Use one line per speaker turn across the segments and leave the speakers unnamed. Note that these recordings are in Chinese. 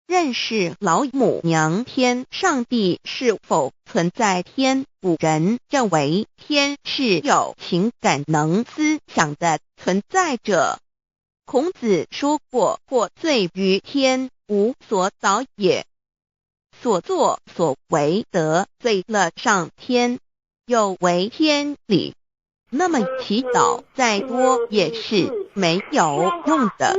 认识老母娘天上帝是否存在天，古人认为天是有情感能思想的存在者。孔子说过，或罪于天，无所导也。所作所为得罪了上天，有违天理，那么祈祷再多也是没有用的。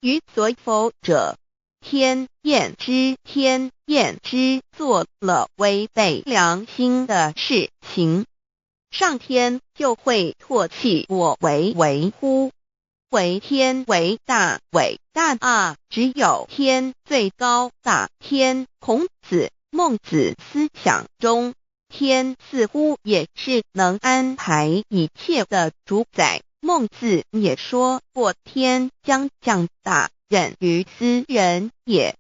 于所否者，天厌之，做了违背良心的事情，上天就会唾弃我为乎？为天为大啊！只有天最高大天。孔子、孟子思想中，天似乎也是能安排一切的主宰。孟子也说过，天将降大任于斯人也，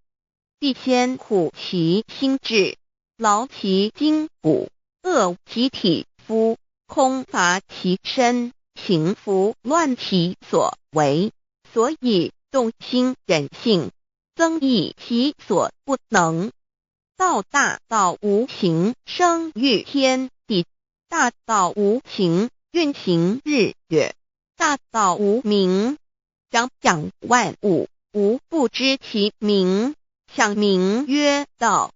必先苦其心志，劳其筋骨，饿其体肤，空乏其身，情服乱其所为，所以动心忍性，增益其所不能。道大道无形，生育天地；大道无情，运行日月；大道无名，掌讲万物，无不知其名，想名曰道。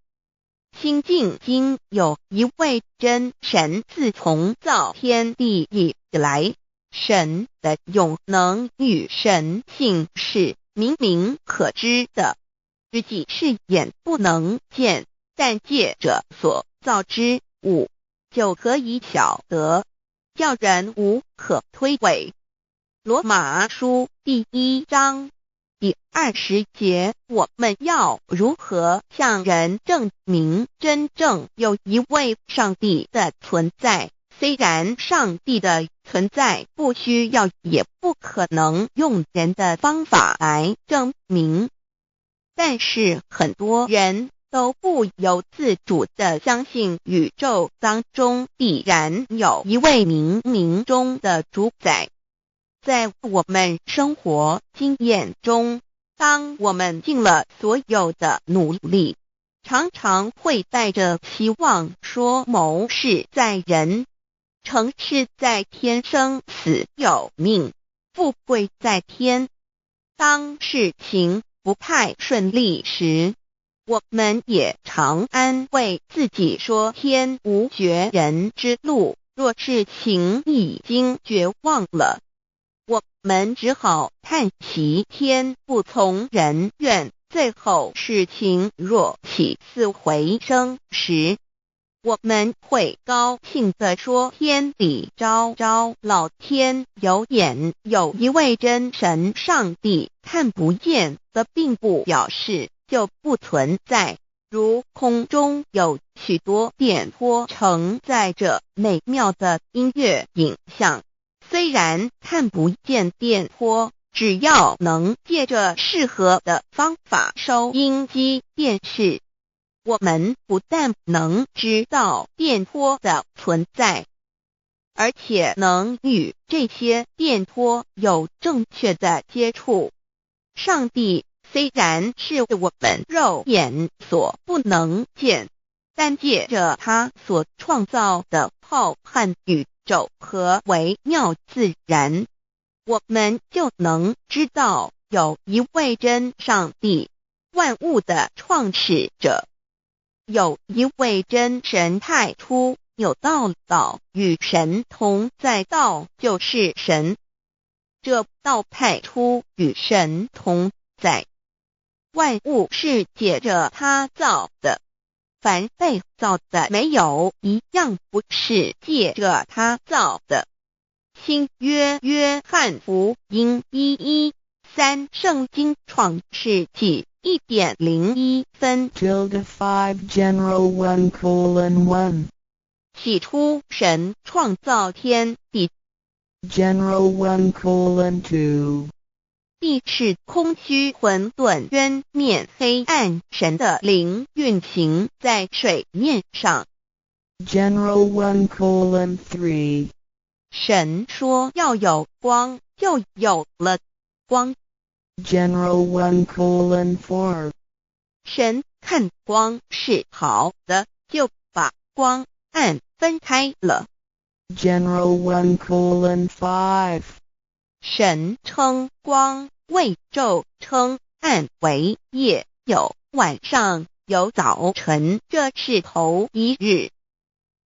心经经有一位真神，自从造天地以来，神的永能与神性是明明可知的，实际是眼不能见，但借着所造之物，就可以晓得，叫人无可推诿。罗马书第1章第20节，我们要如何向人证明真正有一位上帝的存在？虽然上帝的存在不需要也不可能用人的方法来证明，但是很多人都不由自主地相信宇宙当中必然有一位冥冥中的主宰。在我们生活经验中，当我们尽了所有的努力，常常会带着希望说谋事在人，成事在天，生死有命，富贵在天。当事情不太顺利时，我们也常安慰自己说天无绝人之路，若事情已经绝望了，我们只好叹息天不从人愿。最后事情若起死回生时，我们会高兴地说天理昭昭，老天有眼，有一位真神上帝，看不见的并不表示就不存在。如空中有许多电波承载着美妙的音乐影像，虽然看不见电波，只要能借着适合的方法收音机电视，我们不但能知道电波的存在，而且能与这些电波有正确的接触。上帝虽然是我们肉眼所不能见，但借着他所创造的浩瀚宇宙和微妙自然，我们就能知道有一位真上帝，万物的创始者，有一位真神太初有道，道与神同在，道就是神，这道太初与神同在。万物是借着他造的，凡被造的没有一样不是借着他造的。新约约翰福音1:13，圣经创世纪1.01分
5 general 1:1
起初神创造天地
general 1:2
地是空虚混沌渊面黑暗，神的灵运行在水面上
general 1:3
神说要有光，就有了光
general 1:4
神看光是好的，就把光暗分开了。
General 1:5.
神称光为昼，称暗为夜，有晚上，有早晨，这是头一日。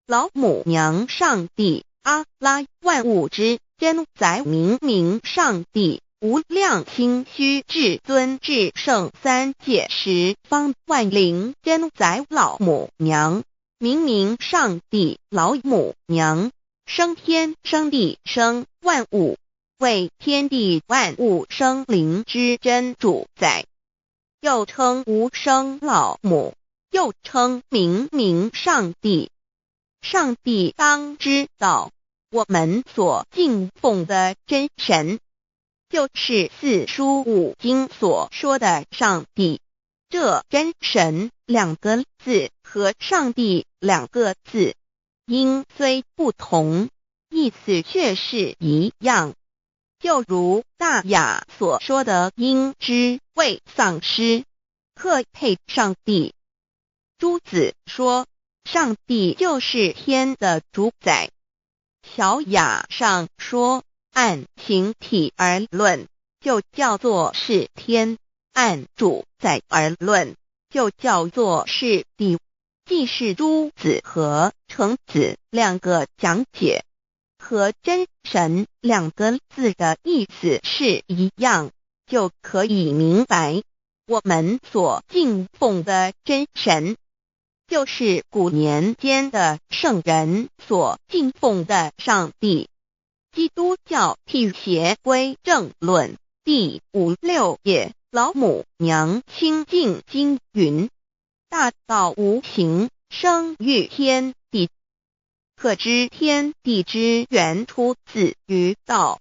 老母娘上帝阿拉，万物之真宰明明上帝，无量清虚至尊至圣三界十方万灵真宰老母娘，明明上帝老母娘，生天生地生万物，为天地万物生灵之真主宰，又称无生老母，又称明明上帝。上帝当知道，我们所敬奉的真神，就是四书五经所说的上帝。这真神两个字和上帝两个字，音虽不同，意思却是一样。就如大雅所说的鹰之谓丧尸，鹤配上帝。朱子说，上帝就是天的主宰。小雅上说，按形体而论，就叫做是天；按主宰而论，就叫做是地。既是朱子和程子两个讲解，和真神两个字的意思是一样，就可以明白，我们所敬奉的真神，就是古年间的圣人所敬奉的上帝。基督教辟邪归正论第56页，老母娘清净经云：大道无形，生育天地，可知天地之源出自于道，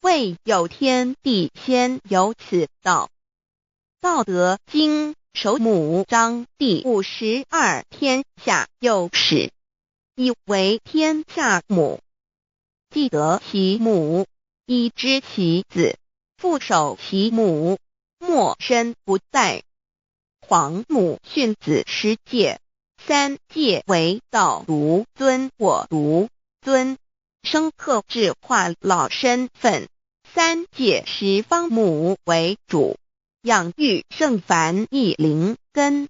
未有天地，先有此道。道德经首母章第52，天下有始，以为天下母。既得其母，以知其子，父守其母，莫身不殆。皇母训子十戒，三戒为道如尊我如尊，生克制化老身份。三戒十方母为主，养育圣凡一灵根。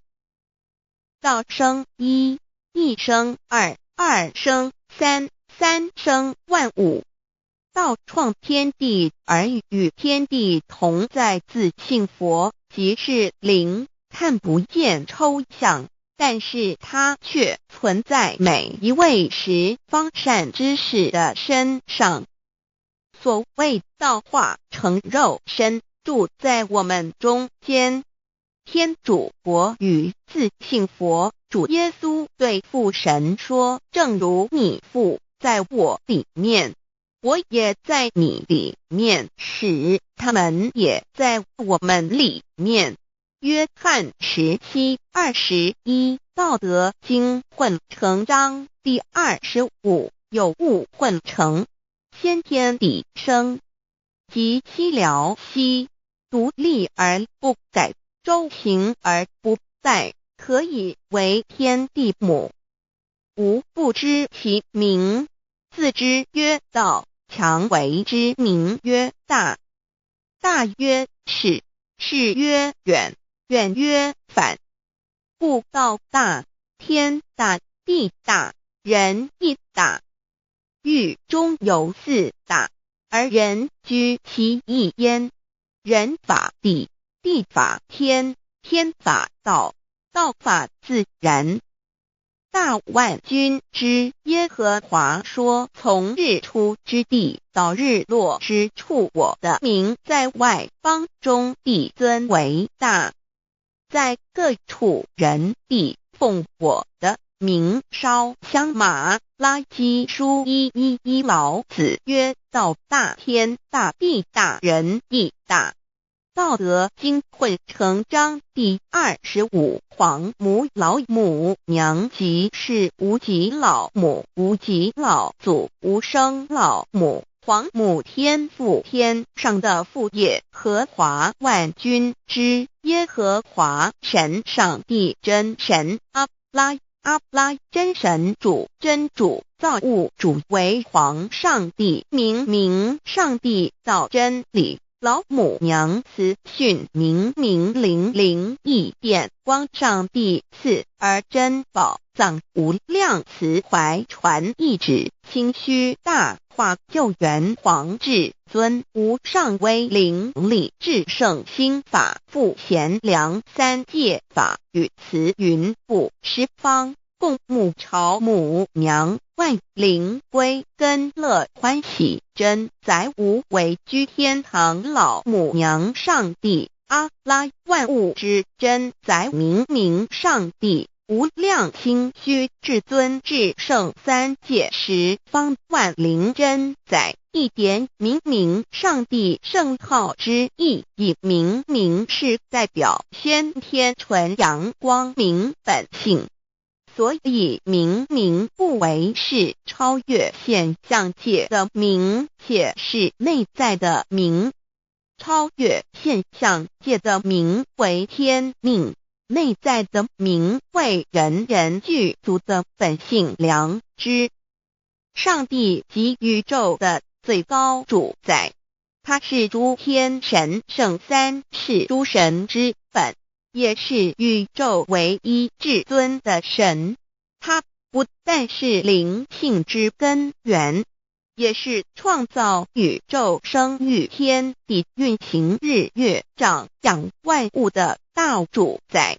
道生一，一生二，二生三，三生万物。道创天地而与天地同在，自性佛，即是灵，看不见抽象，但是它却存在每一位十方善知识的身上。所谓道化成肉身，住在我们中间。天主国与自性佛主耶稣对父神说，正如你父在我里面，我也在你里面，使他们也在我们里面。约翰17:21，道德经混成章第25，有物混成，先天地生，即西辽西，独立而不改，周行而不殆，可以为天地母。吾不知其名，自之曰道，强为之名曰大。大曰是，是曰远，远曰反。故道大，天大，地大，人亦大。狱中有四大，而人居其一焉。人法地，地法天，天法道，道法自然。大万军之耶和华说，从日出之地到日落之处，我的名在外邦中必尊为大。在各处人必奉我的名烧香。马拉基书1:11，老子曰：道大，天大，地大，人亦大。道德经混成章第25，皇母老母娘即是无极老母，无极老祖，无生老母。皇母天父，天上的父耶和华万军之耶和华神，上帝真神，阿拉真神主，真主，造物主，为皇上帝，明上帝造真理，老母娘慈训，明灵异变光，上帝赐而真宝藏，无量慈怀传意旨，清虚大化救援皇至尊，无上威灵力至圣心法，复贤良三界法，与慈云布十方，共沐朝母娘，万灵归根乐欢喜，真载无为居天堂，老母娘上帝，阿拉万物之真载，明上帝，无量清虚至尊至圣三界十方，万灵真载，一点明上帝圣号之意，以明是代表先天纯阳光明本性，所以明不为是超越现象界的明，且是内在的明。超越现象界的明为天命，内在的明为人人具足的本性良知。上帝即宇宙的最高主宰，他是诸天神圣三世诸神之本，也是宇宙唯一至尊的神。他不但是灵性之根源，也是创造宇宙生育天地运行日月长养万物的大主宰。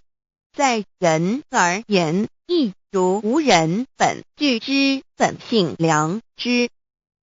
在人而言，亦如无人本具之本性良知，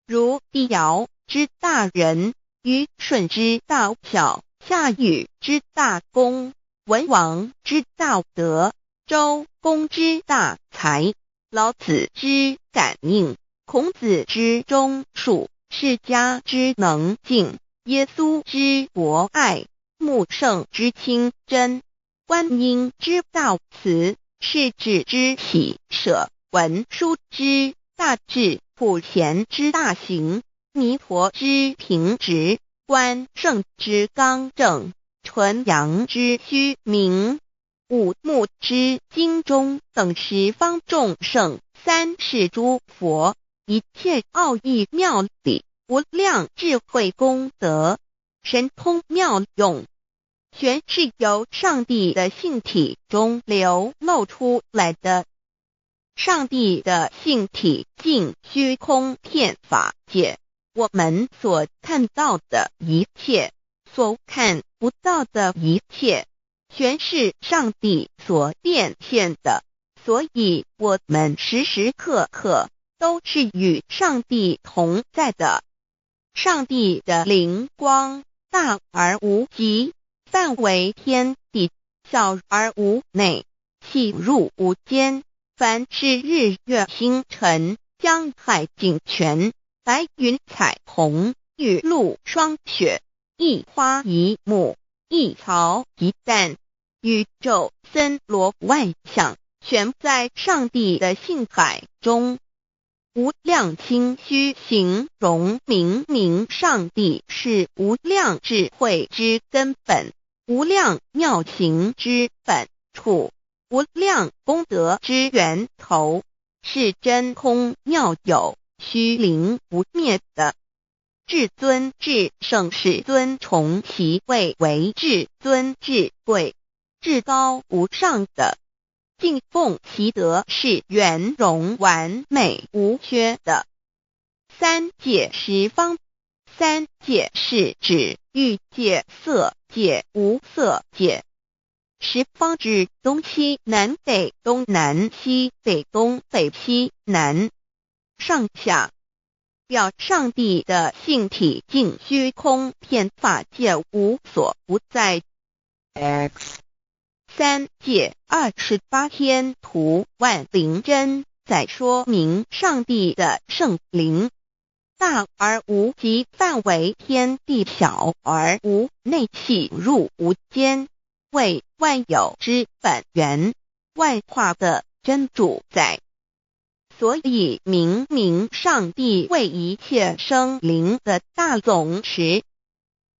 如帝尧之大仁，虞舜之大巧，夏禹之大功，文王之大德，周公之大才，老子之感应，孔子之忠恕，释迦之能静，耶稣之博爱，穆圣之清真，观音之大慈，世子之喜舍，文殊之大智，普贤之大行，弥陀之平直，关圣之刚正，纯阳之虚明，五目之精中，等十方众圣，三世诸佛，一切奥义妙理，无量智慧功德，神通妙用，全是由上帝的性体中流露出来的。上帝的性体尽虚空遍法界，我们所看到的一切，所看不到的一切，全是上帝所变现的，所以我们时时刻刻都是与上帝同在的。上帝的灵光大而无极，范围天地，小而无内，细入无间。凡是日月星辰，江海井泉，白云彩虹，雨露霜雪，一花一木，一草一蛋，宇宙森罗万象，全在上帝的性海中。无量清虚形容明上帝是无量智慧之根本，无量妙行之本处，无量功德之源头，是真空妙有，虚灵不灭的。至尊至圣世尊崇其位为至尊至贵，至高无上的，敬奉其德是圆融完美无缺的。三界十方，三界是指欲界、色界、无色界。十方指东西南北东南西北东北西南上下，表上帝的性体尽虚空遍法界无所不在。
X
三界28天图万灵真，在说明上帝的圣灵大而无极，范围天地，小而无内，细入无间，为万有之本源，万化的真主宰。所以明明上帝为一切生灵的大总持。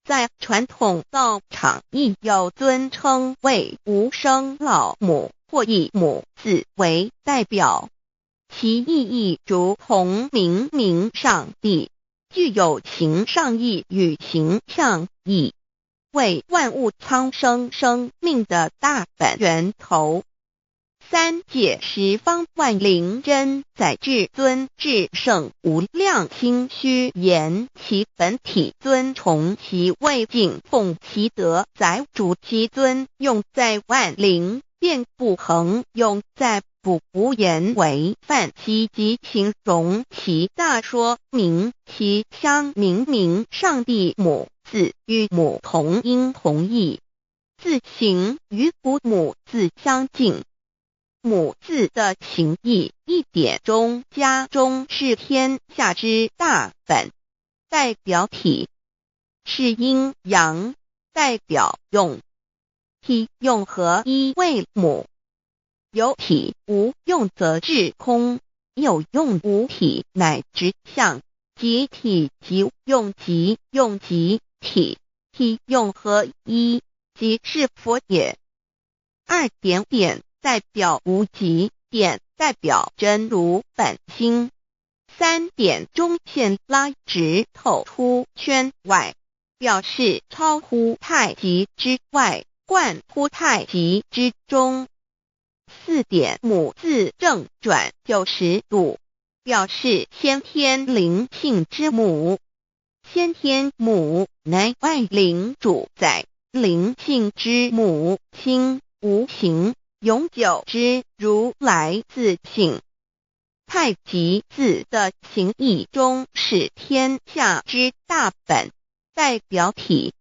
在传统道场亦有尊称为无生老母或以母字为代表，其意义如同明明上帝，具有形上义与形象义，为万物苍生生命的大本源头。三界十方万灵真在至尊至圣无量心虚言其本体尊崇其位敬奉其德载主其尊用在万灵便不恒用在不无言为范其及形容其大说明其相明明上帝母字与母同音同义，字形与古母字相近。母字的情义一点中加中是天下之大本，代表体是阴阳，代表用，体用合一为母。有体无用则至空，有用无体乃至相，即体即用即用即体，体用合一即是佛也。二点点代表无极，点代表真如本心。三点中线拉直透出圈外，表示超乎太极之外，贯乎太极之中。四点母字正转90度，表示先天灵性之母。先天母乃外灵主宰，灵性之母亲无形永久之如来自性。太极字的形义中是天下之大本，代表体。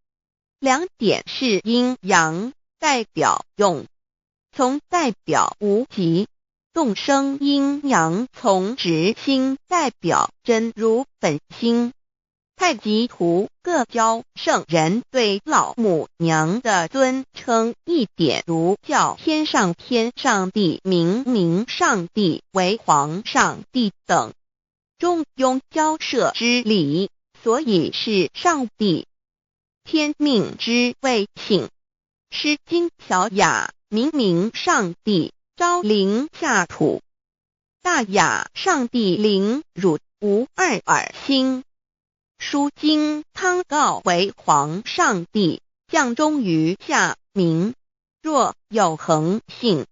两点是阴阳，代表用，从代表无极，动生阴阳从直心代表真如本心。太极图各教圣人对老母娘的尊称一点如叫天上帝明明上帝为皇上帝等，中庸交涉之理，所以是上帝。天命之谓性，诗经小雅明明上帝昭灵下土，大雅上帝灵汝无二耳心。书经汤告为皇上帝，降忠于下民，若有恒性。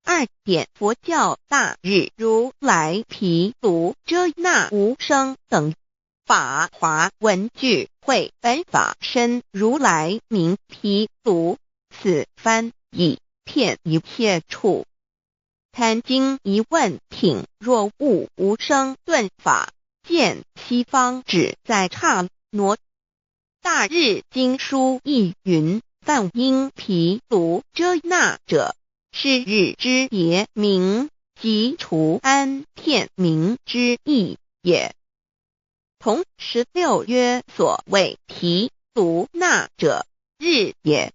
二点佛教大日如来毗卢遮那无生等法华文具会本法身如来名毗卢，此翻译遍一切处。坛经一问品若悟无生顿法，见西方只在刹那。大日经书亦云，梵音毗卢遮那者，是日之别名，即除安片名之意也。同16曰所谓毗卢那者，日也。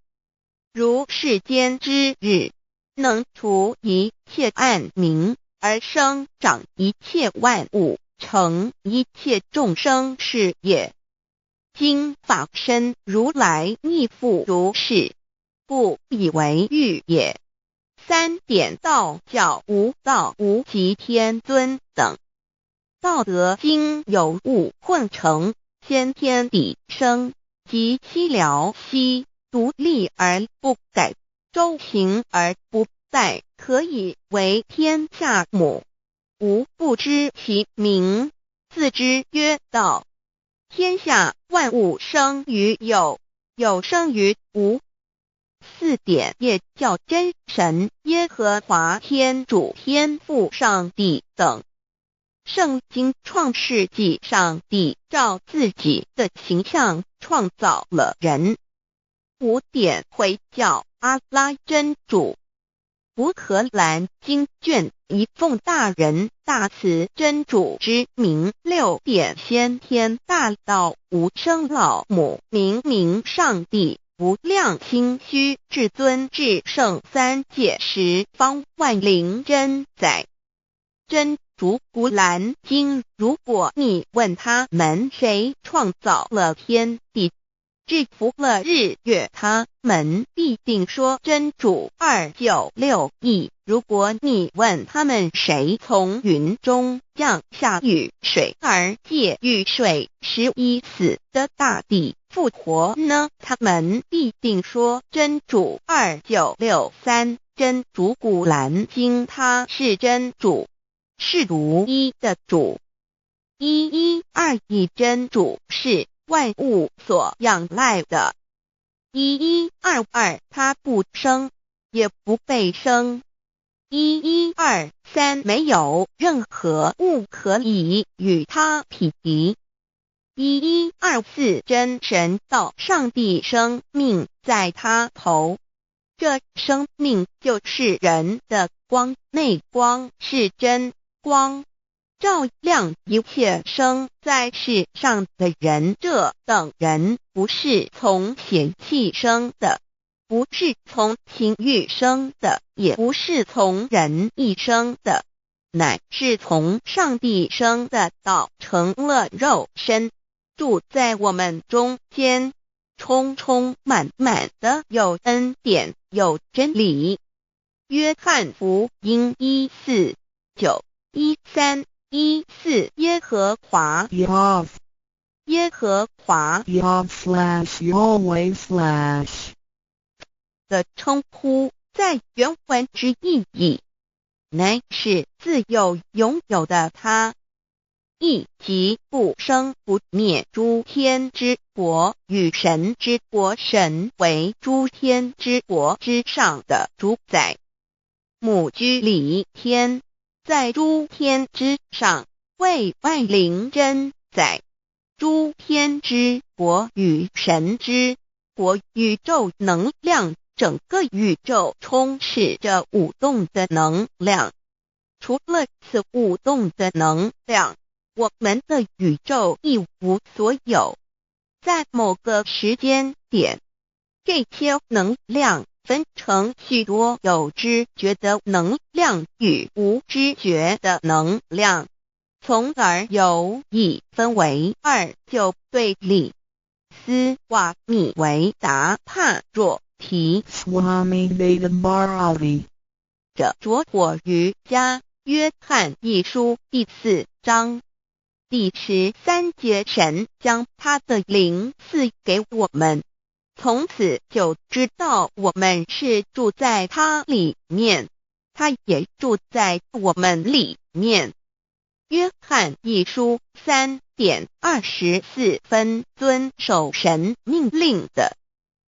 如世间之日，能除一切暗明，而生长一切万物，成一切众生是也。今法身如来亦复如是，不以为喻也。三点道教无道无极天尊等。道德经有物混成，先天地生，即悉了悉，独立而不改，周行而不殆，可以为天下母。吾不知其名，自之曰道。天下万物生于有，有生于无。四点也叫真神耶和华天主天父上帝等。圣经创世纪，上帝照自己的形象创造了人。五点回教阿拉真主。乌克兰经卷一奉大人大慈真主之名，六点先天大道无生老母明明上帝无量心虚至尊至圣三界十方万灵真在。真竹古兰经，如果你问他们谁创造了天地，制服了日月，他们必定说真主296亿。如果你问他们谁从云中降下雨水而借雨水使已死的大地复活呢，他们必定说真主2963。真主古兰经，他是真主，是独一的主，112真主是万物所仰赖的，1122他不生也不被生，1123没有任何物可以与他匹敌，1124真神道上帝生命在他头，这生命就是人的光，内光是真光，照亮一切生在世上的人。这等人不是从血气生的，不是从情欲生的，也不是从人意生的，乃是从上帝生的，道成了肉身，住在我们中间，充充满满的有恩典有真理。约翰福音1491314耶和华
Yav
耶和华
Yav/Yahweh/
的称呼，在原文之意义乃是自有拥有的他，亦即不生不灭诸天之国与神之国，神为诸天之国之上的主宰，母居里天，在诸天之上，为万灵真宰。诸天之国与神之国，宇宙能量，整个宇宙充斥着舞动的能量，除了此舞动的能量，我们的宇宙一无所有。在某个时间点，这些能量分成许多有知觉的能量与无知觉的能量，从而有一分为二，就对立。斯瓦米维达帕若提
Swami Vedabharati
着着火瑜伽约翰一书第4章第13节，神将他的灵赐给我们，从此就知道我们是住在他里面，他也住在我们里面。约翰一书3:24遵守神命令的，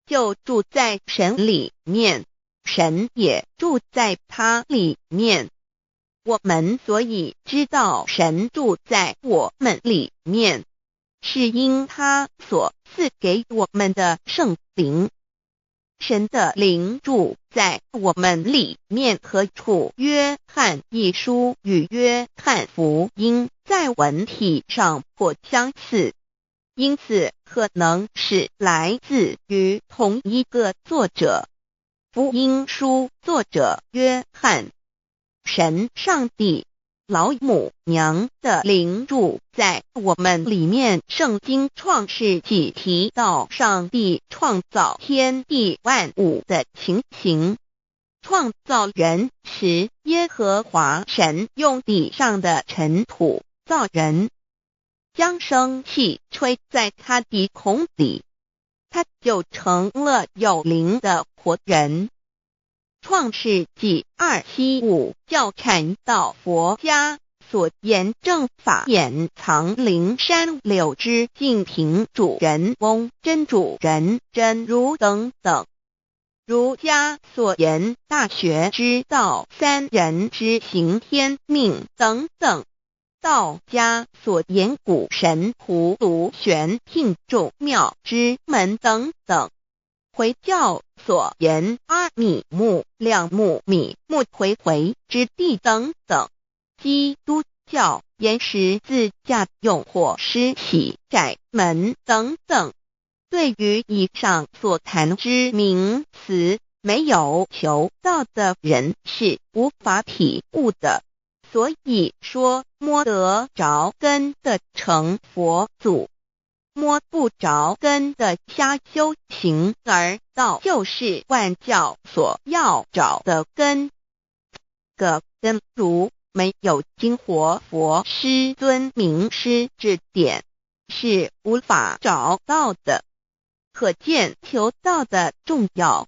就住在神里面，神也住在他里面。我们所以知道神住在我们里面，是因他所赐给我们的圣灵。神的灵住在我们里面何处？约翰一书与约翰福音在文体上颇相似，因此可能是来自于同一个作者。福音书作者约翰，神上帝老母娘的灵住在我们里面。圣经创世纪提到上帝创造天地万物的情形，创造人时，耶和华神用地上的尘土造人，将生气吹在他鼻孔里，他就成了有灵的活人。创世纪275教阐到佛家所言正法掩藏灵山柳之净瓶主人翁真主人真如等等，儒家所言大学之道三人之行天命等等，道家所言古神葫芦玄牝众妙之门等等，回教所言阿米木亮木米木回回之地等等，基督教言十字架用火施洗窄门等等。对于以上所谈之名词，没有求道的人是无法体悟的。所以说摸得着根的成佛祖，摸不着根的瞎修行而道就是万教所要找的根。个根如没有经活佛师尊名师指点，是无法找到的。可见求道的重要。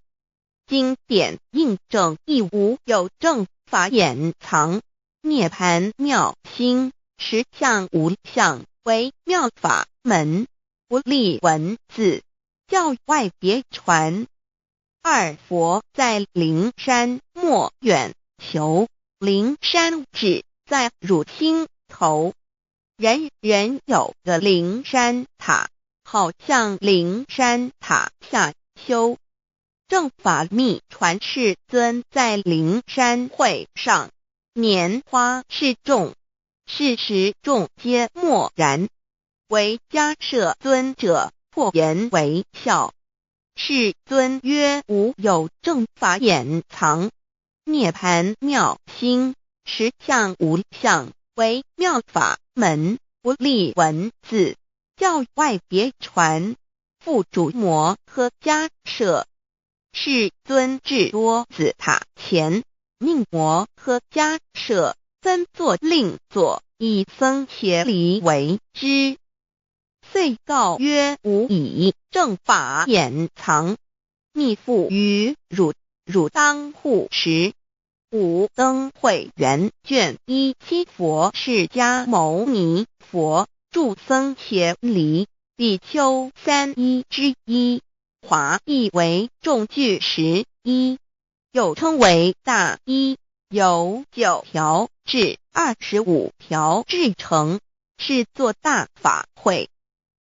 经典印证亦无有正法掩藏，涅盘妙心，实相无相，为妙法门，不立文字，教外别传。二佛在灵山莫远求，灵山只在汝心头。人人有个灵山塔，好像灵山塔下修。正法密传世尊在灵山会上，拈花示众，是时众皆默然，唯迦摄尊者破颜为笑。世尊曰：无有正法掩藏，涅盘妙心，实相无相，为妙法门，不立文字，教外别传。复主摩诃迦摄。世尊至多子塔前，命摩诃迦摄分作另作，以僧伽梨为之。遂告曰：吾以正法掩藏，密付于汝，汝当护持。五灯会元卷17佛释迦牟尼佛著僧伽梨比丘31之一，华译为众句11，又称为大一，由9条至25条制成，是作大法会，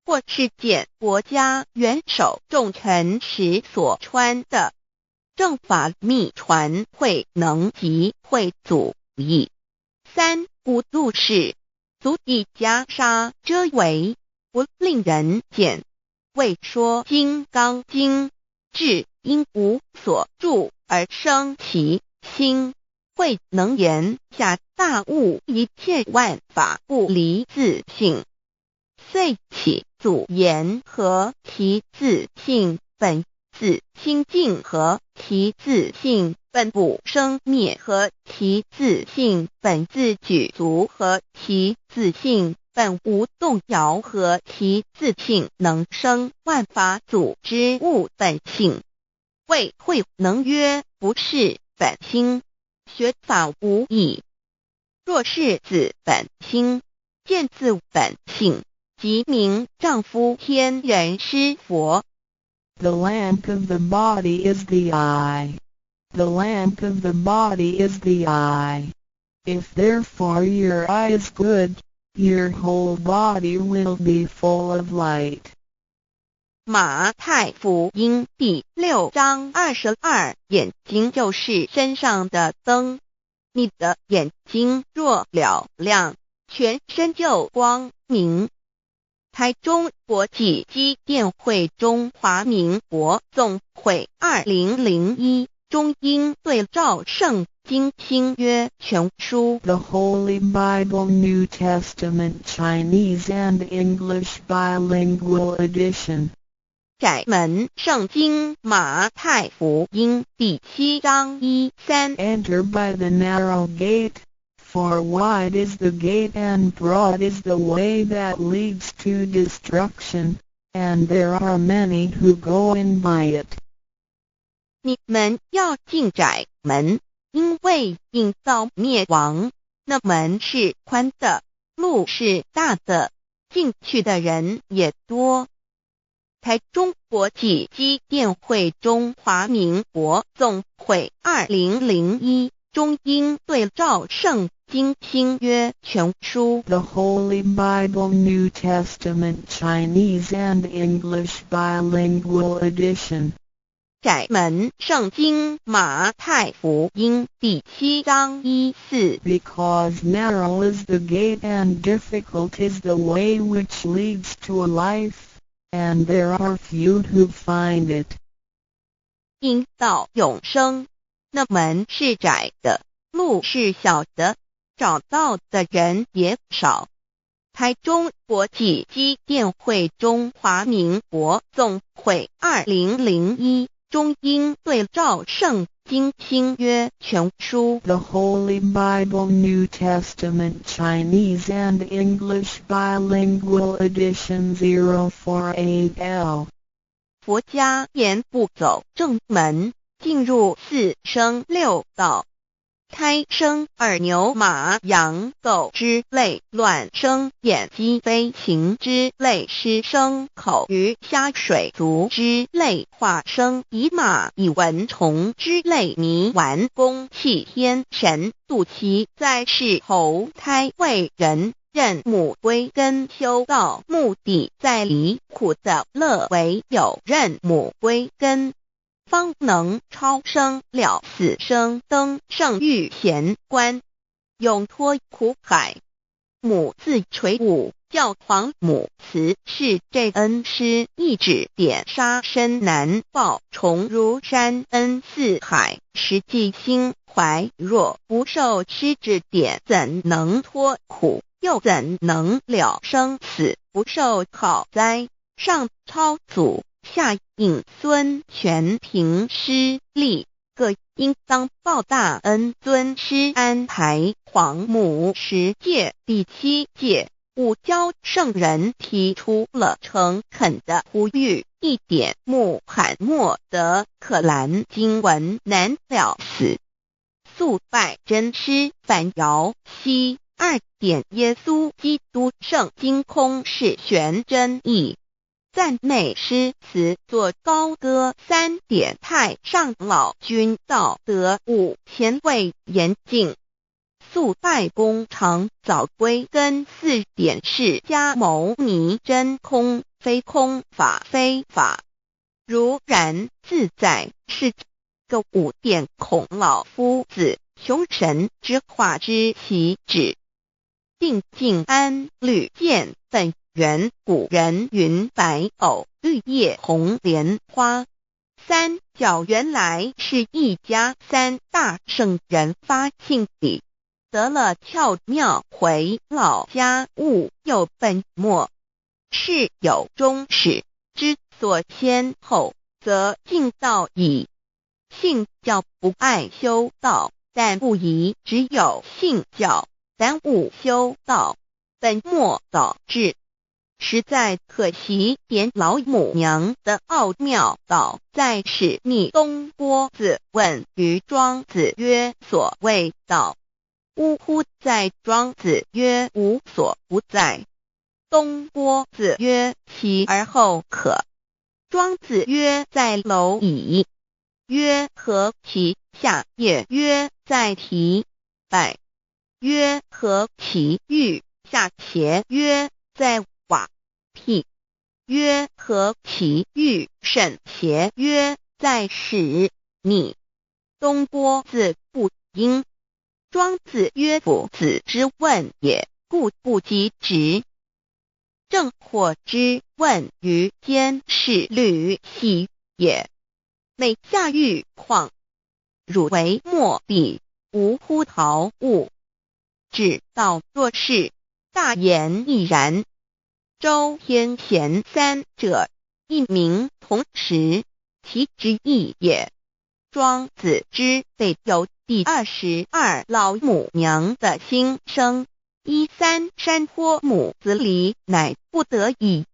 或是见国家元首重臣时所穿的。正法密传会能及会祖义。三无度世，足以袈裟遮为，不令人见。为说金刚经，至因无所住而生其心，会能言下大悟一切万法不离自性。遂起祖言和其自性本自清净和其自性本不生灭和其自性本自具足和其自性本无动摇和其自性能生万法组之物本性。谓会能曰：不是本心，学法无益。若是自本心，见自本性，即名丈夫天人师佛。
The lamp of the body is the eye. The lamp of the body is the eye. If therefore your eye is good, your whole body will be full of light.
马太福音第6章22，眼睛就是身上的灯。你的眼睛若了亮，全身就光明。台中国际机电会中华民国总会2001中英对照圣经新约全书
The Holy Bible New Testament Chinese and English Bilingual Edition.
窄门圣经马太福音第7章1-3
Enter by the narrow gate, for wide is the gate and broad is the way that leads to destruction, and there are many who go in by it.
你们要进窄门，因为引到灭亡。那门是宽的，路是大的，进去的人也多。台中国际机电会中华民国总会2001中英对照圣经新约全书
The Holy Bible New Testament Chinese and English Bilingual Edition.
窄门圣经马太福音第7章1-4
Because narrow is the gate and difficult is the way which leads to life, and there are few who find it.
因到永生，那门是窄的，路是小的，找到的人也少。台中国际机电会中华民国总会2001中英对照圣经新约全书
The Holy Bible New Testament Chinese and English Bilingual Edition 048L
佛家言步走正门，进入四生六道。胎生耳牛马羊狗之类，卵生眼鸡飞禽之类，湿生口鱼虾水族之类，化生以马以蚊虫之类，泥丸公气天神，度其在世投胎为人，任母归根修道，目的在离苦的乐，唯有任母归根，方能超生了死生，登圣域贤官，永脱苦海。母自垂武，教皇母慈是这恩师，一指点杀身难报，重如山恩似海，实际心怀若不受师指点，怎能脱苦，又怎能了生死，不受好灾。上超祖，下应孙权凭师力，各应当报大恩。尊师安排皇母10诫，第7诫五教圣人提出了诚恳的呼吁，一点穆罕默德可兰经文难了死，肃拜真师反摇息。2点耶稣基督圣经空是玄真义，赞美诗词作高歌。3点太上老君道德5前卫严谨，肃拜公常早归根。4点释迦牟尼真空非空，法非法，如然自在是个。5点孔老夫子雄神之化之其旨，定静安律见本源。古人云白藕绿叶红莲花。3角原来是一家3大圣人发信里，得了巧妙，回老家务有本末，是有终始，之所先后，则敬道矣。信教不爱修道，但不宜只有信教，耽误修道，本末倒置，实在可惜。点老母娘的奥妙道在使逆东郭子问于庄子曰：所谓道，呜呼！在庄子曰：无所不在。东郭子曰：其而后可。庄子曰：在蝼蚁。曰：何其下也？曰：在蹄。百。曰：何其欲下邪？曰：在瓦辟。曰：何其欲甚邪？曰：在使逆。东郭子不应。庄子曰：夫子之问也，故不及直。正或之问于监视律兮也，每下狱况，汝为莫彼，无乎陶物。指道若是，大言亦然。周天贤3者，一名同时，其之义也。庄子之备有第22老母娘的心声。3山坡母子离，乃不得已。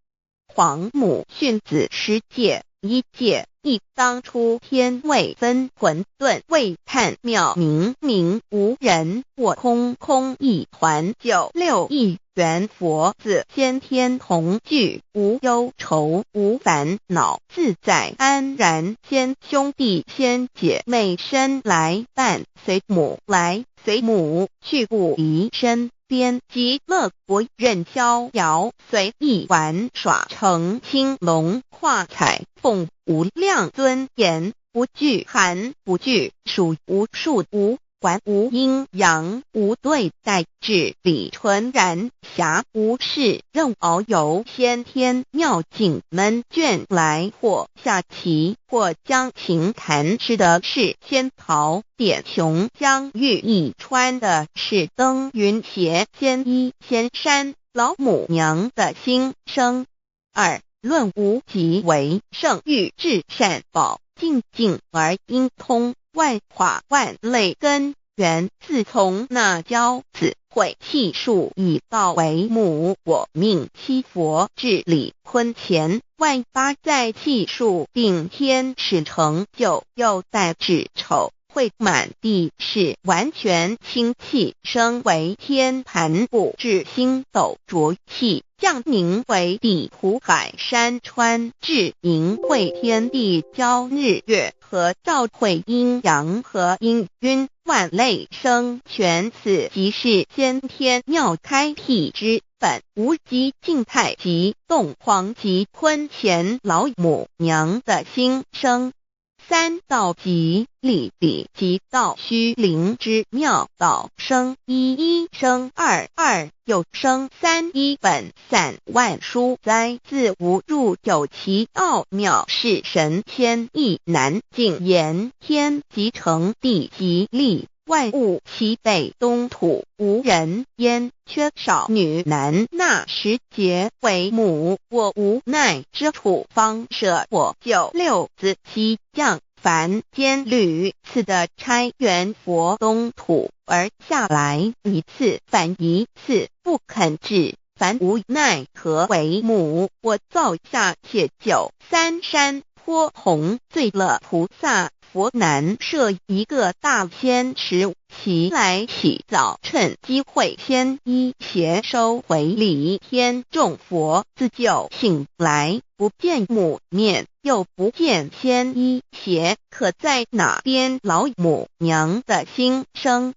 皇母训子10诫，1诫亦当初天未分，混沌未探，妙明明无人，或空空一团。9六一元佛子先天同具，无忧愁无烦恼，自在安然。先兄弟先姐妹生来伴，随母来随母去，不离身边。极乐国任逍遥，随意玩耍，成青龙跨彩凤，无量尊严，不惧寒不惧暑，无数无观无阴阳，无对待，至理纯然，暇无事，任遨游，先天妙境门卷来，或下棋，或将琴弹，吃的是仙桃，点琼将玉一穿的是登云鞋，仙衣仙山，老母娘的心声。二论无极为圣域至善宝，静静而应通，万化万类根源，自从那骄子会气数以道为母，我命七佛治理坤乾，万八在气数并天使成就，又待至丑会满地是完全清气，升为天盘布至星斗浊气，降凝为地湖海山川，至凝会天地交日月和照会阴阳和阴晕，万类生全，此即是先天妙开辟之本，无极静态及动黄及坤乾老母娘的心声。三道即理理即道虚灵之妙道，生一一生二二又生三，一本散万殊哉，自无入有其奥妙，是神千亿难尽言，天即成地即立，万物其北东土，无人焉，缺少女男，那时节为母，我无奈之处，方舍我九六子七将凡间屡次的差援佛东土，而下来一次反一次，不肯治，凡无奈何为母，我造下且九三山颇弘罪了菩萨，佛南设一个大仙池，其来洗澡，趁机会先一邪收回礼，天众佛自救醒来，不见母面，又不见先一邪，可在哪边老母娘的心声？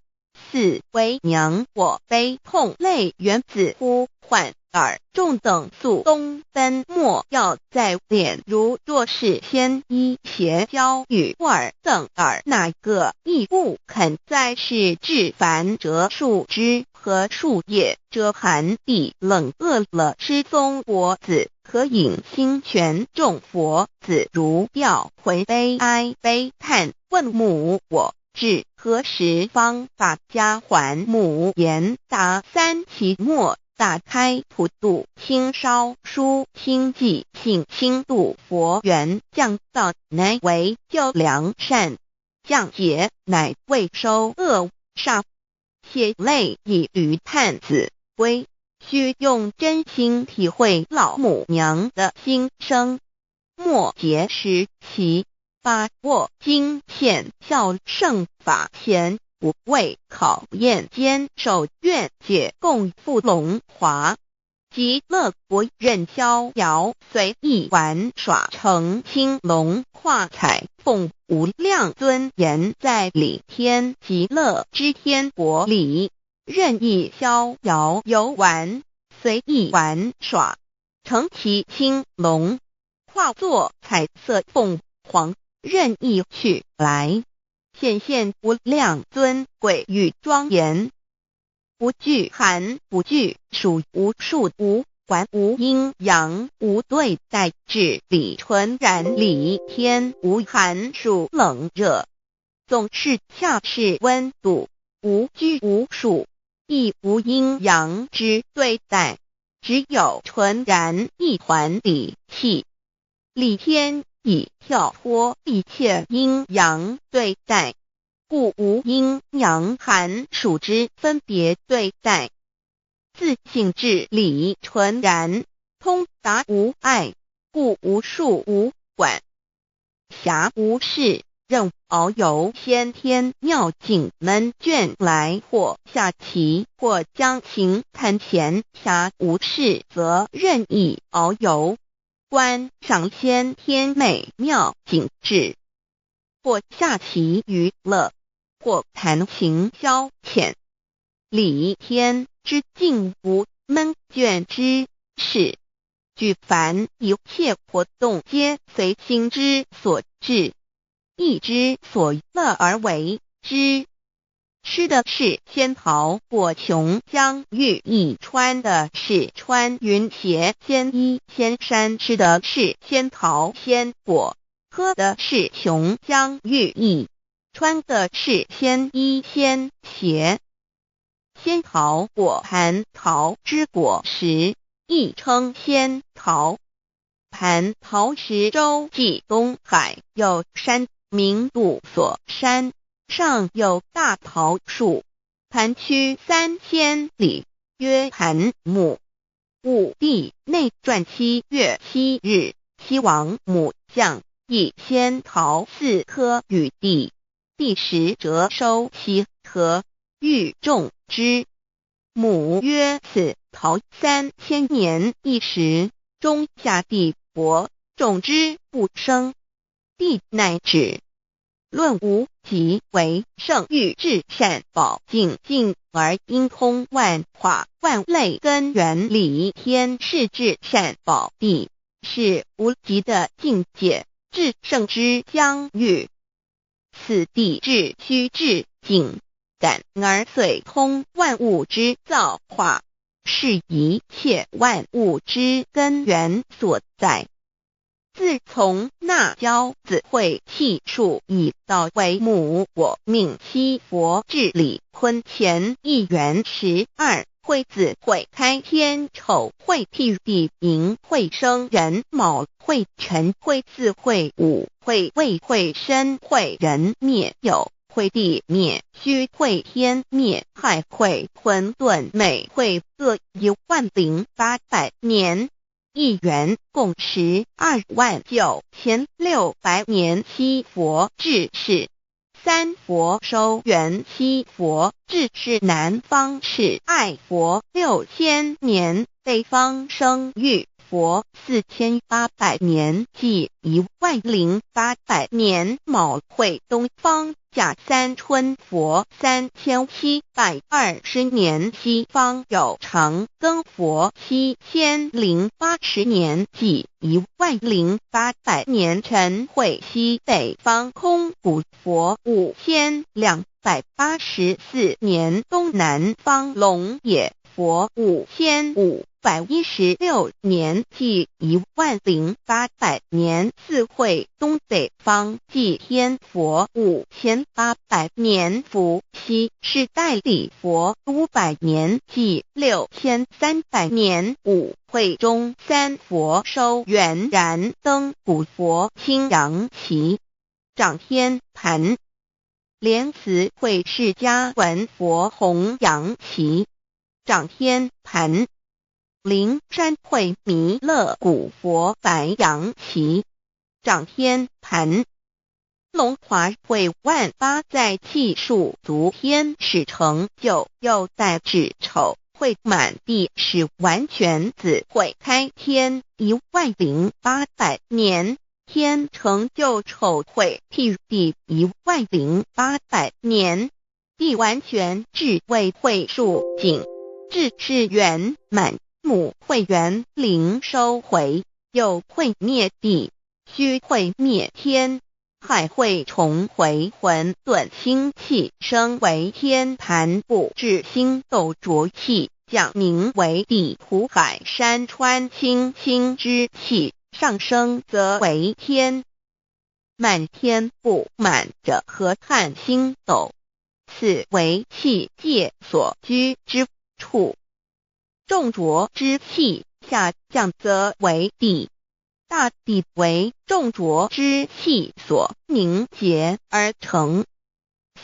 四为娘我悲痛泪源自呼唤耳众等速东奔，莫要再敛，如若是先一邪教与尔等耳，哪个亦不肯再是至凡折树枝和树叶，遮寒地冷饿了失踪国子，可引心泉众佛子如调回悲哀悲叹，问母我至何时方把家还母？言答三其末，打开普度清烧书清寂性清度佛缘，降道乃为救良善，降劫乃为收恶煞，血泪以于叹子归，须用真心体会老母娘的心声。末节时期，把握经现效圣法前，不畏考验，坚守愿解共赴龙华，极乐国任逍遥，随意玩耍，成青龙化彩凤，无量尊严在里天极乐之天国里，任意逍遥游玩，随意玩耍，成其青龙，化作彩色凤凰，任意去来，显现无量尊贵与庄严，不惧寒，不惧暑，无数无管，无阴阳，无对待，至理纯然理天，无寒暑冷热，总是恰是温度，无拘无束，亦无阴阳之对待，只有纯然一团理气。理天以跳脱一切阴阳对待，故无阴阳寒暑之分别对待，自性至理纯然，通达无碍，故无束无管，暇无事，任遨游先天妙境门卷来，或下棋，或将琴弹弦，暇无事则任意遨游，观赏先天美妙景致，或下棋娱乐，或弹琴消遣，理天之境无闷倦之事，举凡一切活动皆随心之所至，意之所乐而为之。吃的是仙桃果琼浆玉液，穿的是穿云鞋仙衣仙衫，吃的是仙桃仙果，喝的是琼浆玉液，穿的是仙衣仙鞋。仙桃果蟠桃之果实，亦称仙桃。蟠桃实洲即东海有山，名杜所山，上有大桃树，盘曲3000里，曰盘木。武帝内传7月7日，西王母将以仙桃4颗与帝，帝时折收其核，欲种之。母曰：此桃3000年一时，终下地薄，种之不生。帝乃止。论无极为圣欲至善宝净尽而应通万化万类根源理天是至善宝地，是无极的境界，至圣之疆域。此地至虚至静感而遂通万物之造化，是一切万物之根源所在。自从那骄子会气数以道为母，我命七佛治理坤乾一元12会子会开天丑会譬地寅会生人卯会辰会巳会午会未会申会人灭酉会地灭戌会天灭亥会混沌每会各10800年。一元共129600年。七佛治世，三佛收元，七佛治世南方是爱佛6000年，北方生玉佛4800年，即10800年。卯会东方甲三春佛3720年，西方有长庚佛7080年，即10800年。辰会西北方空谷佛5284年，东南方龙野佛5516年，即10800年。四会东北方祭天佛5800年，伏羲是代理佛500年，即6300年。五会中三佛收元，燃灯古佛青阳旗，掌天盘。莲慈会释迦文佛红阳旗，掌天盘。灵山会弥勒古佛白阳旗，掌天盘。龙华会万八在气数足天使成就，又代指丑会满地是完全子会开天10800年，天成就丑会譬地10800年，地完全智慧会数尽，智是圆满。母会元灵收回，又会灭地，戌会灭天，亥会重回混沌星气，生为天盘部，至星斗浊气，降名为地土海山川清清之气，上升则为天。满天布满着河汉星斗，此为气界所居之处。重浊之气下降则为地，大地为重浊之气所凝结而成，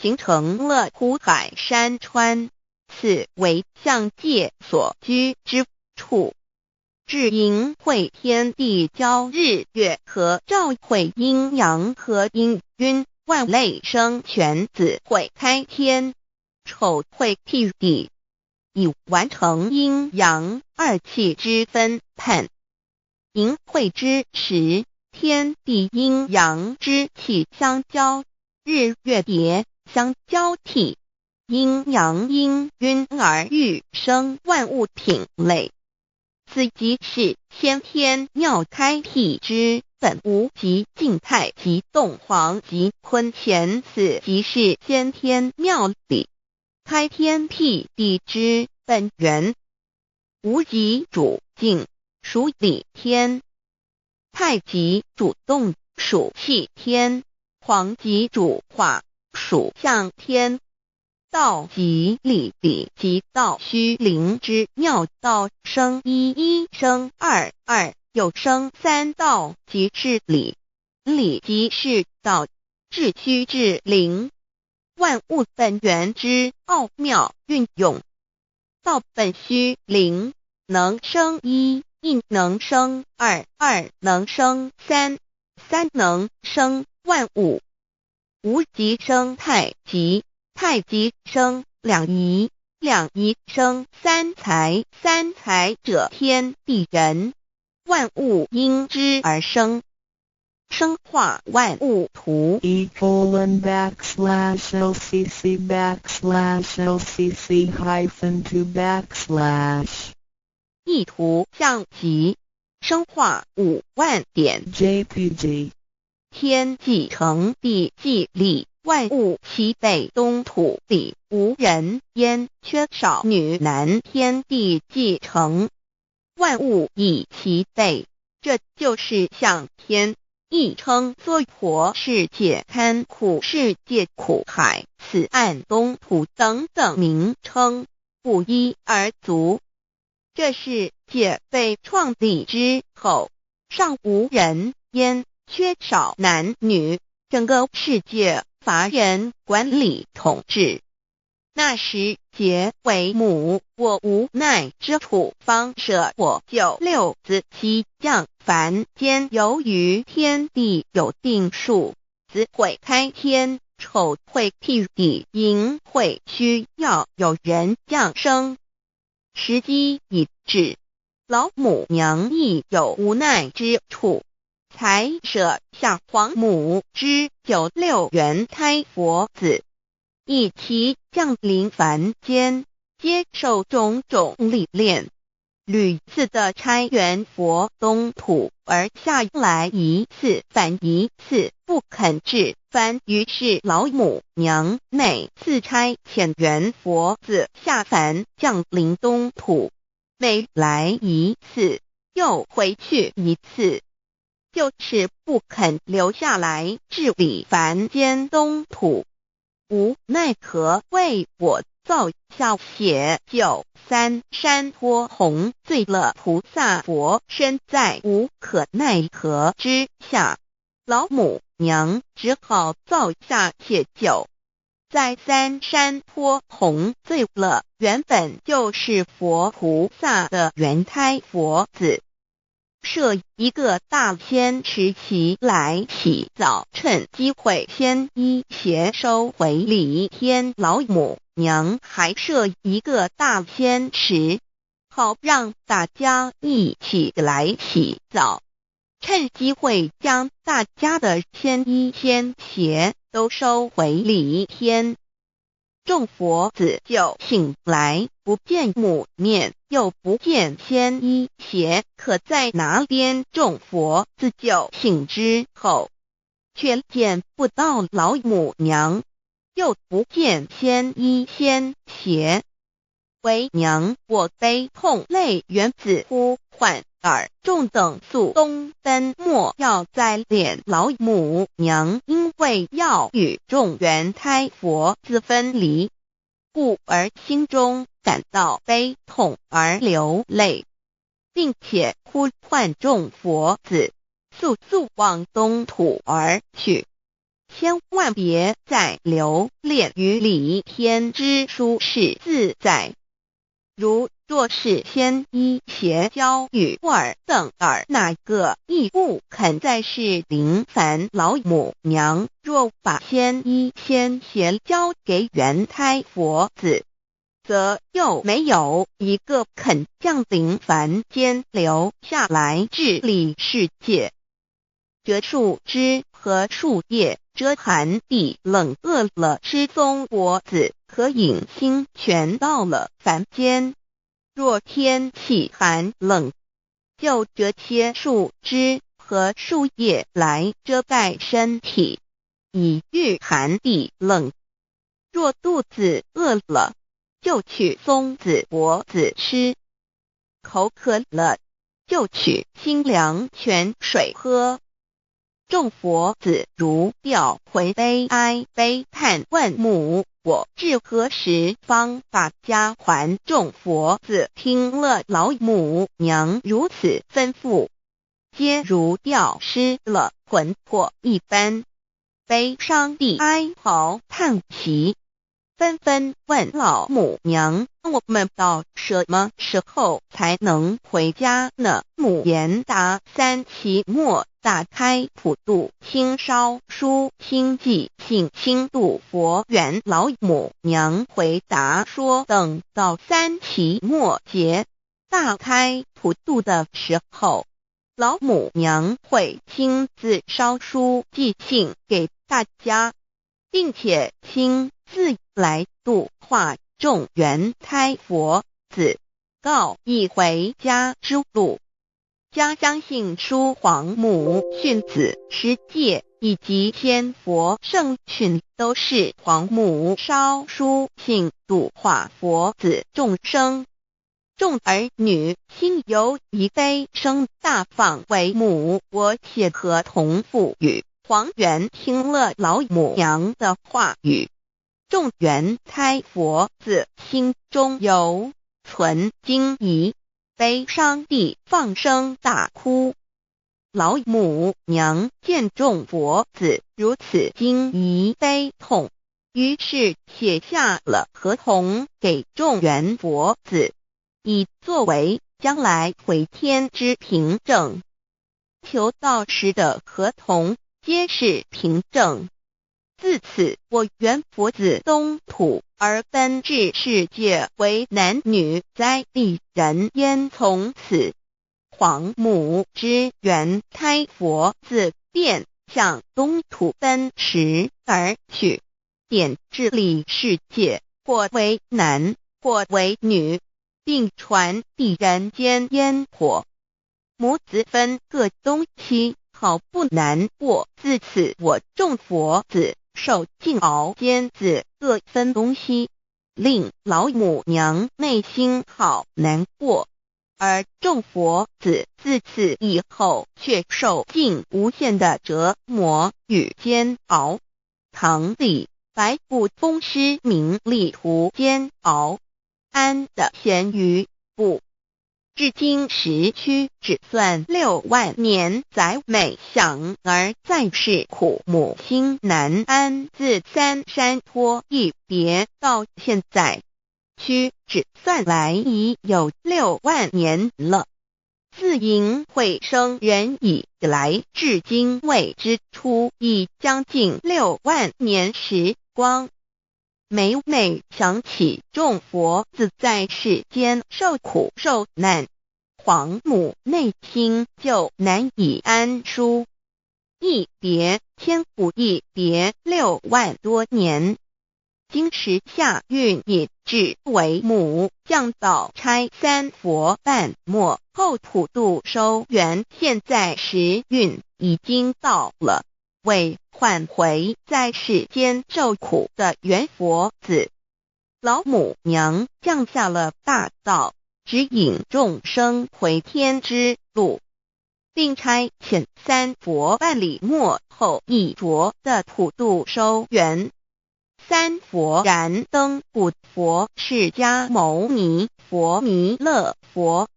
形成了土海山川，此为象界所居之处。至阴会天地交日月和照会阴阳和阴晕，万类生全子会开天，丑会譬地，以完成阴阳二气之分判。寅会之时，天地阴阳之气相交，日月叠相交替，阴阳阴晕而育生万物品类。此即是先天妙开辟之本无极静态及动黄及坤乾，此即是先天妙理。开天辟地之本源，无极主静，属理天；太极主动，属气天；黄极主化，属象天。道即理，理即道虚灵之妙道，生一，一生二，二又生三，道即是理，理即是道，至虚至灵，万物本源之奥妙运用。道本虚灵，能生一，一能生二，二能生三，三能生万物。无极生太极，太极生两仪，两仪生三才，三才者天地人，万物因之而生，生化万物图。
e://lcc_lcc_2/
意图象极，生化5万点
jpg
天既成地既立，万物其备，东土里无人焉，缺少女男，天地既成，万物以其备，这就是象天。亦称娑婆世界、堪苦世界、苦海、此岸、东土等等名称，不一而足。这世界被创立之后，尚无人焉，缺少男女，整个世界乏人管理统治。那时桀为母，我无奈之处，方舍我9六子期降凡间。由于天地有定数，子会开天，丑会辟地，寅会需要有人降生。时机已至，老母娘亦有无奈之处，才舍下皇母之9六元胎佛子，以其降临凡间，接受种种历练，屡次的差援佛东土，而下来一次反一次不肯至凡，于是老母娘每次差遣援佛子下凡降临东土，每来一次又回去一次，就是不肯留下来治理凡间东土。无奈何为我造下血救3山托洪罪了菩萨佛，身在无可奈何之下，老母娘只好造下血救。在3山托洪罪了原本就是佛菩萨的原胎佛子，设一个大仙池期来洗澡，趁机会先一邪收回礼天。老母娘还设一个大仙池，好让大家一起来洗澡，趁机会将大家的先一先邪都收回礼天。众佛子就醒来，不见母面，又不见先一邪可在哪边。众佛子就醒之后，却见不到老母娘，又不见先一先邪，为娘我悲痛泪源子呼唤耳。众等速东奔，莫要再敛老母娘，因为要与众原胎佛子分离，故而心中感到悲痛而流泪，并且呼唤众佛子速速往东土而去，千万别再留恋于礼天之舒适自在。若是先一邪教与尔等哪个亦不肯再是临凡老母娘，若把先一先邪交给原胎佛子，则又没有一个肯降临凡间留下来治理世界。这树枝和树叶遮寒地冷，饿了吃松果子和饮清泉，到了凡间，若天气寒冷，就折些树枝和树叶来遮盖身体，以御寒地冷。若肚子饿了，就取松子果子吃；口渴了，就取清凉泉水喝。众佛子如吊回悲哀悲叹，问母：我至何时方把家还？众佛子听了老母娘如此吩咐，皆如吊失了魂魄一般，悲伤地哀嚎叹息，纷纷问老母娘：我们到什么时候才能回家呢？母言答：3期末打开普度清烧书清寂性清度佛缘。老母娘回答说，等到3期末节大开普度的时候，老母娘会亲自烧书寄信给大家，并且亲自来度化众缘胎佛子，告一回家之路。家相信书皇母训子十戒以及千佛圣训，都是皇母烧书信度化佛子众生。众儿女心有一悲，生大放为母。我且合同赋予。黄元听了老母娘的话语，众缘胎佛子心中有存惊疑，悲伤地放声大哭。老母娘见众佛子如此惊疑悲痛，于是写下了合同给众缘佛子，以作为将来回天之凭证。求道时的合同皆是凭证。自此，我缘佛子东土而奔至世界为男女在地人焉。从此，皇母之缘胎佛子便向东土奔驰而去，点治理世界，或为男，或为女，并传递人间烟火。母子分各东西，好不难过。自此，我众佛子受尽熬煎子各分东西，令老母娘内心好难过。而众佛子自此以后却受尽无限的折磨与煎熬。唐李白骨风师名利图煎熬，安得闲于不？至今时区只算6万年，载美想而在世苦，母心难安。自三山托一别到现在，屈指算来已有6万年了。自寅会生人以来，至今未知出，已将近6万年时光。每每想起众佛子在世间受苦受难，皇母内心就难以安舒。一别千古，一别6万多年。今时夏运也至为母降道差3佛半末后普度收圆，现在时运已经到了，为唤回在世间受苦的缘佛子，老母娘降下了大道，指引众生回天之路，并差遣3佛办理末后一着的普度收圆。3佛燃灯不佛释迦牟尼佛弥勒佛，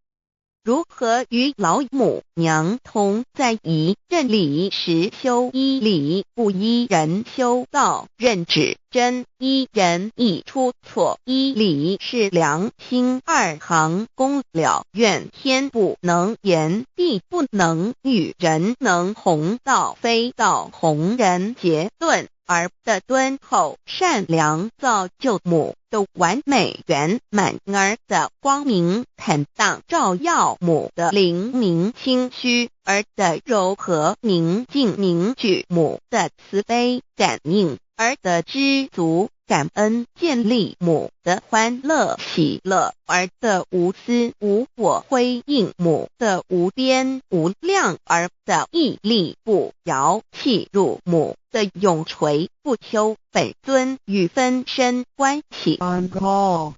如何与老母娘同在一任理时修一理，不依人修道，任指真一人一出错，一理是良心2行功了，愿天不能言，地不能语，人能弘道，非道弘人。结论而的敦厚善良，造就母的完美圆满，儿的光明坦荡，照耀母的灵明清虚，儿的柔和宁静凝聚母的慈悲感应，儿的知足感恩建立母的欢乐喜乐，儿的无私无我辉映母的无边无量，儿的屹立不摇弃入母的永垂不朽，本尊与分身关系。
On call.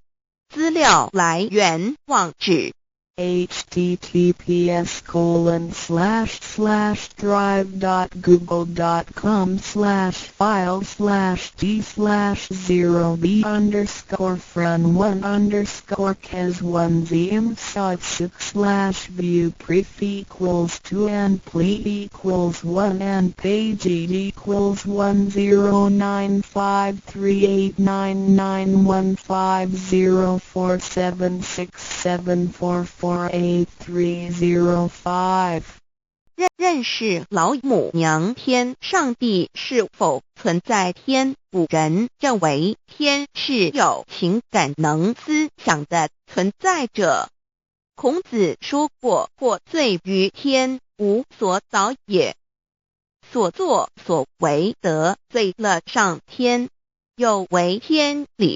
资料来源网址
https://drive.google.com/file/d/0b_cas1zm/view pref equals 2 and ple equals 1 and page equals 1095389910504767448305。
认识老母娘天上帝是否存在天？古人认为天是有情感能思想的存在者。孔子说过，或罪于天，无所导也。所作所为得罪了上天，有违天理。